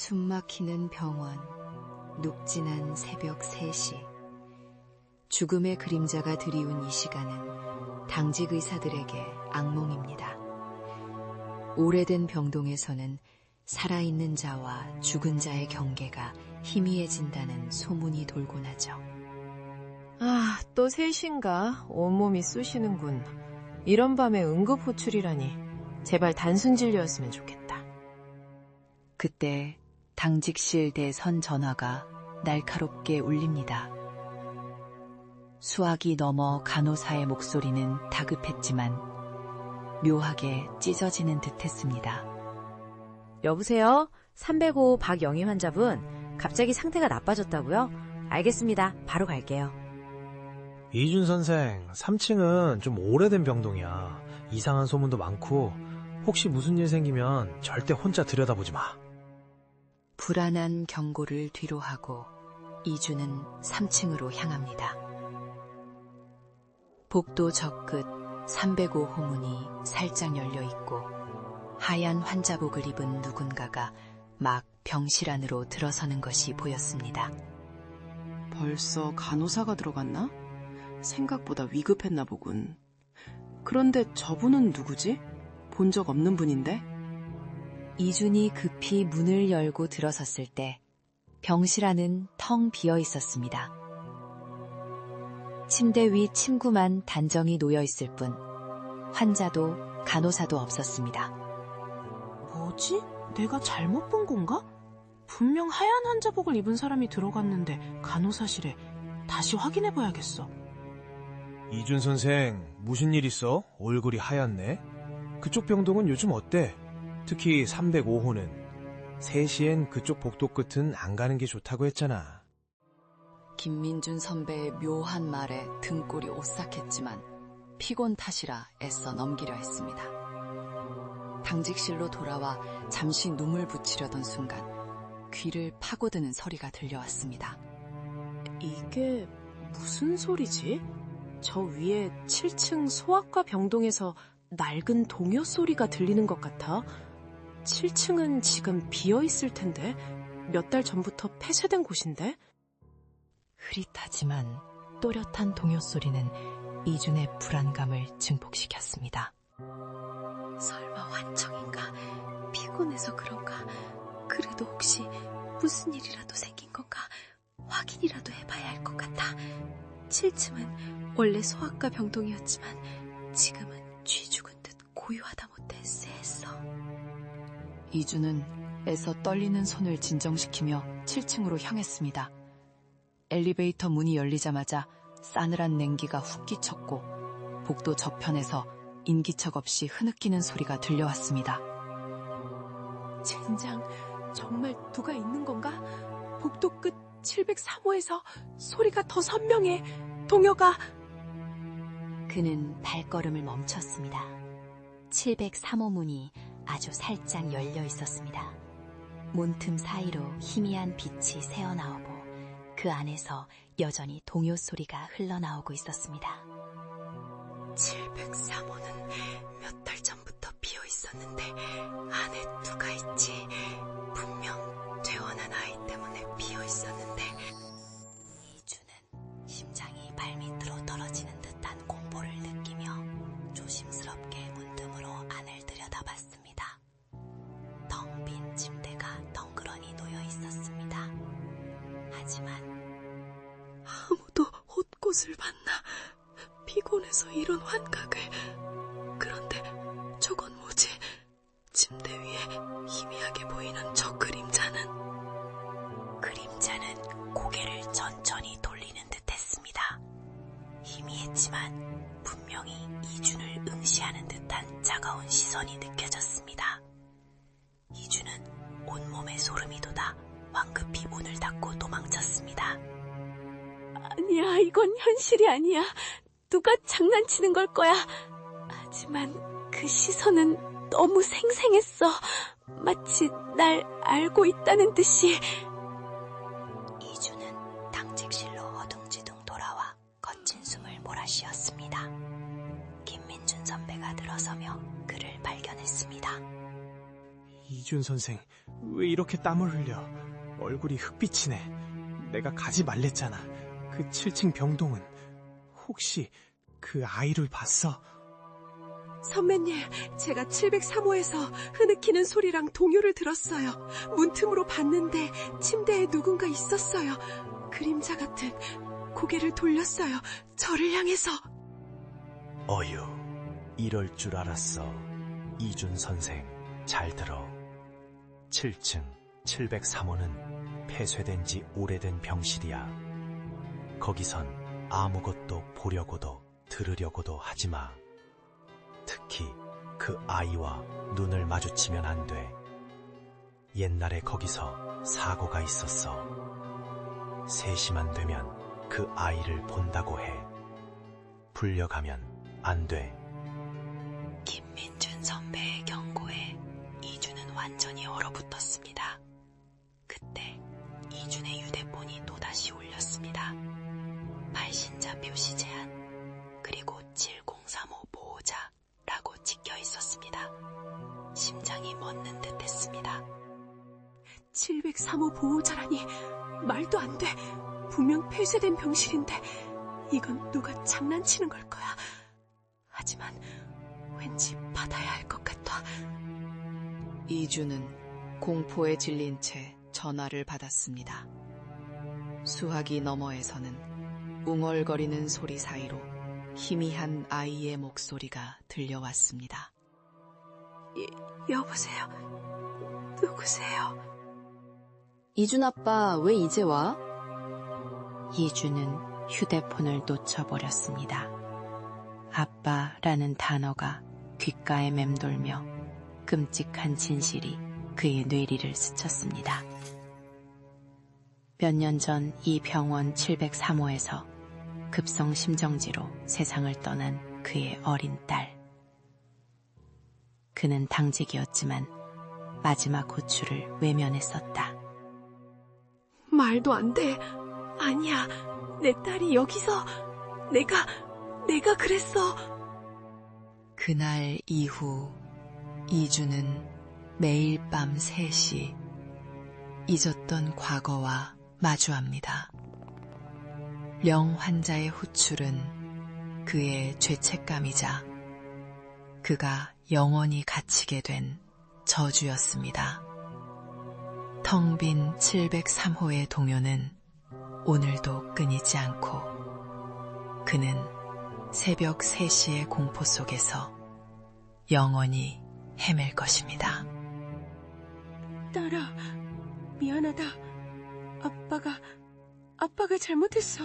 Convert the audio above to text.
숨막히는 병원, 녹진한 새벽 3시. 죽음의 그림자가 드리운 이 시간은 당직 의사들에게 악몽입니다. 오래된 병동에서는 살아있는 자와 죽은 자의 경계가 희미해진다는 소문이 돌곤 하죠. 아, 또 3시인가? 온몸이 쑤시는군. 이런 밤에 응급호출이라니. 제발 단순 진료였으면 좋겠다. 그때 당직실 대선 전화가 날카롭게 울립니다. 수화기 너머 간호사의 목소리는 다급했지만 묘하게 찢어지는 듯했습니다. 여보세요? 305 박영희 환자분, 갑자기 상태가 나빠졌다고요? 알겠습니다. 바로 갈게요. 이준 선생, 3층은 좀 오래된 병동이야. 이상한 소문도 많고 혹시 무슨 일 생기면 절대 혼자 들여다보지 마. 불안한 경고를 뒤로하고 이주는 3층으로 향합니다. 복도 저 끝 305 호문이 살짝 열려있고 하얀 환자복을 입은 누군가가 막 병실 안으로 들어서는 것이 보였습니다. 벌써 간호사가 들어갔나? 생각보다 위급했나 보군. 그런데 저분은 누구지? 본 적 없는 분인데? 이준이 급히 문을 열고 들어섰을 때 병실 안은 텅 비어 있었습니다. 침대 위 침구만 단정히 놓여 있을 뿐 환자도 간호사도 없었습니다. 뭐지? 내가 잘못 본 건가? 분명 하얀 환자복을 입은 사람이 들어갔는데 간호사실에 다시 확인해봐야겠어. 이준 선생, 무슨 일 있어? 얼굴이 하얗네. 그쪽 병동은 요즘 어때? 특히 305호는 3시엔 그쪽 복도 끝은 안 가는 게 좋다고 했잖아. 김민준 선배의 묘한 말에 등골이 오싹했지만 피곤 탓이라 애써 넘기려 했습니다. 당직실로 돌아와 잠시 눈물 붙이려던 순간 귀를 파고드는 소리가 들려왔습니다. 이게 무슨 소리지? 저 위에 7층 소아과 병동에서 낡은 동요 소리가 들리는 것 같아. 7층은 지금 비어있을 텐데 몇 달 전부터 폐쇄된 곳인데? 흐릿하지만 또렷한 동요 소리는 이준의 불안감을 증폭시켰습니다. 설마 환청인가? 피곤해서 그런가? 그래도 혹시 무슨 일이라도 생긴 건가? 확인이라도 해봐야 할 것 같아. 7층은 원래 소아과 병동이었지만 지금은 쥐 죽은 듯 고요하다 못해 쎄했어. 이준은 애써 떨리는 손을 진정시키며 7층으로 향했습니다. 엘리베이터 문이 열리자마자 싸늘한 냉기가 훅 끼쳤고 복도 저편에서 인기척 없이 흐느끼는 소리가 들려왔습니다. 젠장, 정말 누가 있는 건가? 복도 끝 703호에서 소리가 더 선명해. 동요가... 그는 발걸음을 멈췄습니다. 703호 문이 아주 살짝 열려 있었습니다. 문틈 사이로 희미한 빛이 새어나오고 그 안에서 여전히 동요 소리가 흘러나오고 있었습니다. 703호는 몇 달 전부터 비어 있었는데 안에 누가 있지? 분명 퇴원한 아이 때문에 비어 있었는데. 이주는 심장이 발밑으로 떨어지는 듯한 공포를 느끼며 조심스럽게 문틈으로 안을 들여다봤습니다. 텅 빈 침대가 덩그러니 놓여 있었습니다. 하지만 아무도 헛곳을 봤나? 피곤해서 이런 환각을. 그런데 저건 뭐지? 침대 위에 희미하게 보이는 저 그림자는 고개를 천천히 돌리는 듯했습니다. 희미했지만 분명히 이준을 응시하는 듯한 차가운 시선이 느껴졌습니다. 이준은 온몸에 소름이 돋아 황급히 문을 닫고 도망쳤습니다. 아니야, 이건 현실이 아니야. 누가 장난치는 걸 거야. 하지만 그 시선은 너무 생생했어. 마치 날 알고 있다는 듯이. 이주는 당직실로 어둥지둥 돌아와 거친 숨을 몰아쉬었습니다. 김민준 선배가 들어서며 그를 발견했습니다. 이준 선생, 왜 이렇게 땀을 흘려? 얼굴이 흑빛이네. 내가 가지 말랬잖아. 그 7층 병동은 혹시 그 아이를 봤어? 선배님, 제가 703호에서 흐느끼는 소리랑 동요를 들었어요. 문틈으로 봤는데 침대에 누군가 있었어요. 그림자 같은. 고개를 돌렸어요. 저를 향해서. 어휴, 이럴 줄 알았어. 이준 선생, 잘 들어. 7층 703호는 폐쇄된 지 오래된 병실이야. 거기선 아무것도 보려고도 들으려고도 하지 마. 특히 그 아이와 눈을 마주치면 안 돼. 옛날에 거기서 사고가 있었어. 3시만 되면 그 아이를 본다고 해. 불려가면 안 돼. 김민준 선배의 경고에 이준은 완전히 얼어붙었습니다. 그때 이준의 휴대폰이 또다시 울렸습니다. 발신자 표시 제한, 그리고 7035 보호자라고 찍혀 있었습니다. 심장이 멎는 듯 했습니다. 703호 보호자라니. 말도 안 돼. 분명 폐쇄된 병실인데 이건 누가 장난치는 걸 거야. 하지만 왠지 받아야 할 것 같아. 이준은 공포에 질린 채 전화를 받았습니다. 수화기 너머에서는 웅얼거리는 소리 사이로 희미한 아이의 목소리가 들려왔습니다. 여보세요? 누구세요? 이준 아빠 왜 이제 와? 이준은 휴대폰을 놓쳐버렸습니다. 아빠라는 단어가 귓가에 맴돌며 끔찍한 진실이 그의 뇌리를 스쳤습니다. 몇 년 전 이 병원 703호에서 급성 심정지로 세상을 떠난 그의 어린 딸. 그는 당직이었지만 마지막 호출을 외면했었다. 말도 안 돼. 아니야. 내 딸이 여기서. 내가 그랬어. 그날 이후 이준은 매일 밤 3시 잊었던 과거와 마주합니다. 령 환자의 호출은 그의 죄책감이자 그가 영원히 갇히게 된 저주였습니다. 텅 빈 703호의 동요는 오늘도 끊이지 않고 그는 새벽 3시의 공포 속에서 영원히 헤맬 것입니다. 딸아, 미안하다. 아빠가 잘못했어.